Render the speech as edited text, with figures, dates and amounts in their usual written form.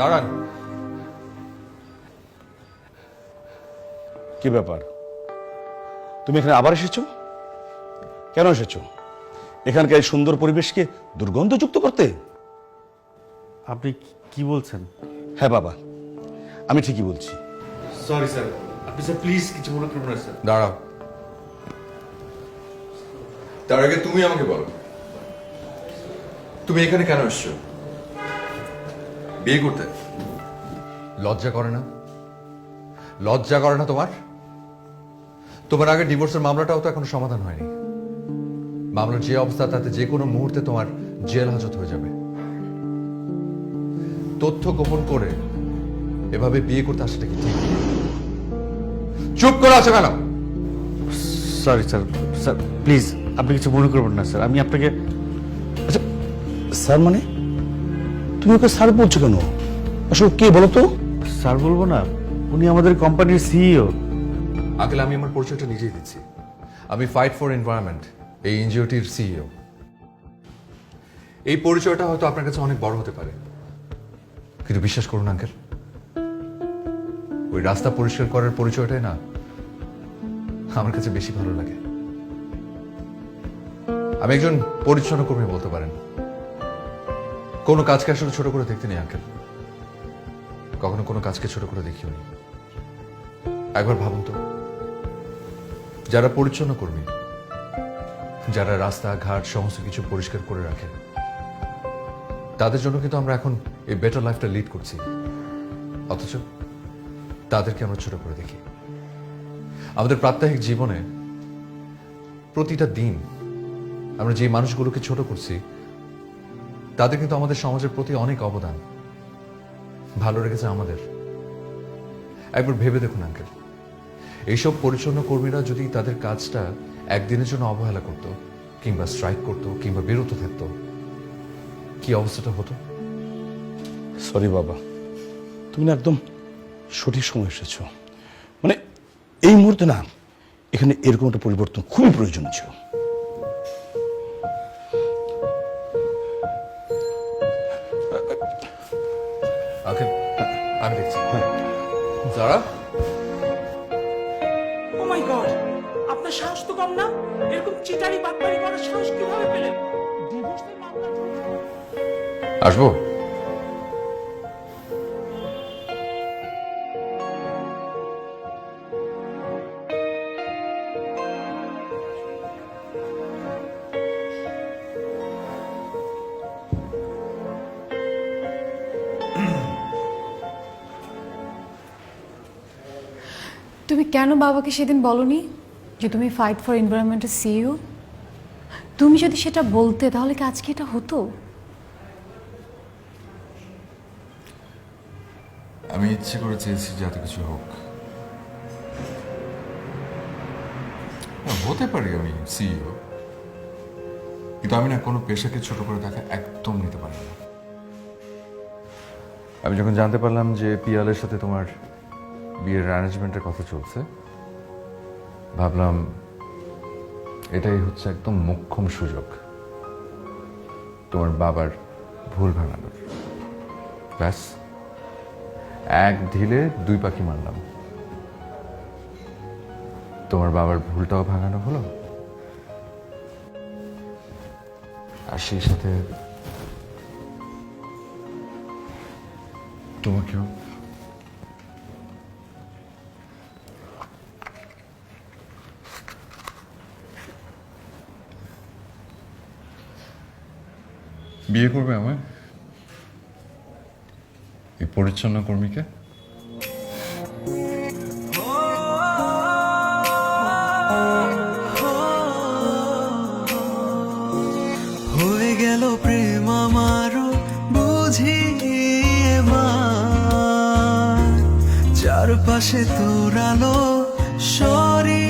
দাঁড়ান। কি ব্যাপার, তুমি এখানে আবার এসেছো? কেন এসেছো? এখানকার এই সুন্দর পরিবেশকে দুর্গন্ধযুক্ত করতে? আপনি কি বলছেন? হ্যাঁ বাবা, আমি ঠিকই বলছি। সরি স্যার, আপনি স্যার প্লিজ কিছু মনে করবেন না স্যার। দাঁড়াও। তার আগে তুমি আমাকে বলো, তুমি এখানে কেন এসছো? বিয়ে করতে? লজ্জা করে না? লজ্জা করে না তোমার? তোমার আগে ডিভোর্সের মামলাটাও তো এখনো সমাধান হয়নি। মামলার যে অবস্থা, তাতে যে কোনো মুহূর্তে তোমার জেল হাজত হয়ে যাবে। তথ্য গোপন করে এভাবে বিয়ে করতে আসাটা কি ঠিক? চুপ করে আছো কেন? সরি স্যার, স্যার প্লিজ আপনি কিছু মনে করবেন না স্যার। আমি আপনাকে আচ্ছা স্যার মানে তুমি ওকে স্যার বলছো কেন? আসলে কে বলো তো? স্যার বলবো না, উনি আমাদের কোম্পানির সিইও। আঙ্কেল, আমি আমার পরিচয়টা নিজেই দিচ্ছি। আমি ফাইট ফর এনভায়রনমেন্ট, এই এনজিওটির সিইও। এই পরিচয়টা হয়তো আপনার কাছে অনেক বড় হতে পারে, কিন্তু বিশ্বাস করুন আঙ্কেল, ওই রাস্তা পরিষ্কার করার পরিচয়টাই না আমার কাছে বেশি ভালো লাগে। আমি একজন পরিচ্ছন্ন কর্মী বলতে পারেন। কোনো কাজকে আসলে ছোট করে দেখতে নেই আঙ্কেল, কখনো কোনো কাজকে ছোট করে দেখিও নি। একবার ভাবুন তো, যারা পরিচ্ছন্ন কর্মী, যারা রাস্তা ঘাট সমস্ত কিছু পরিষ্কার করে রাখে, তাদের জন্য কিন্তু আমরা এখন এই বেটার লাইফটা লিড করছি, অথচ তাদেরকে আমরা ছোট করে দেখি। আমাদের প্রাত্যহিক জীবনে প্রতিটা দিন আমরা যে মানুষগুলোকে ছোট করছি, তাদের কিন্তু আমাদের সমাজের প্রতি অনেক অবদান, ভালো রেখেছে আমাদের। একবার ভেবে দেখুন আঙ্কেল, এইসব পরিচ্ছন্ন কর্মীরা যদি তাদের কাজটা একদিনের জন্য অবহেলা করত, কিংবা স্ট্রাইক করত, কিংবা বিরত থাকতো, কি অবস্থাটা হতো? সরি বাবা, তুমি না একদম সঠিক সময় এসেছো। মানে এই মুহূর্তে না এখানে এরকম একটা পরিবর্তন খুবই প্রয়োজন ছিল। আঙ্কেল, আমি দেখছি। যারা ও মাই গড, আপনার সাহস তো কম না। এরকম চিটারি বাটপারি করার সাহস কিভাবে পেলেন? ডিভোর্সের মামলা আসবো? তুমি কেন বাবাকে সেদিন বলনি যে তুমি ফাইট ফর এনভায়রনমেন্টের সিইও? তুমি যদি সেটা বলতে তাহলে কি আজকে এটা হতো? আমি ইচ্ছে করে চেয়েছি যে এত কিছু হোক। হতে পারি আমি সিইও, কিন্তু আমি না কোনো পেশাকে ছোট করে দেখা একদম নিতে পারি না। আমি যখন জানতে পারলাম যে পিয়ালের সাথে তোমার বিয়ের অ্যারেঞ্জমেন্টের কথা চলছে, ভাবলাম এটাই হচ্ছে একদম মোক্ষম সুযোগ তোমার বাবার ভুল ভাঙানোর। ব্যাস, এক ঢিলে দুই পাখি মারলাম। তোমার বাবার ভুলটাও ভাঙানো হলো, আর সেই সাথে তোমাকেও। বিয়ে করবে আমায়, এই পরিচ্ছন্ন কর্মীকে? হয়ে গেল প্রেম আমারও বুঝি এবার, চারপাশে তোর আলো সরি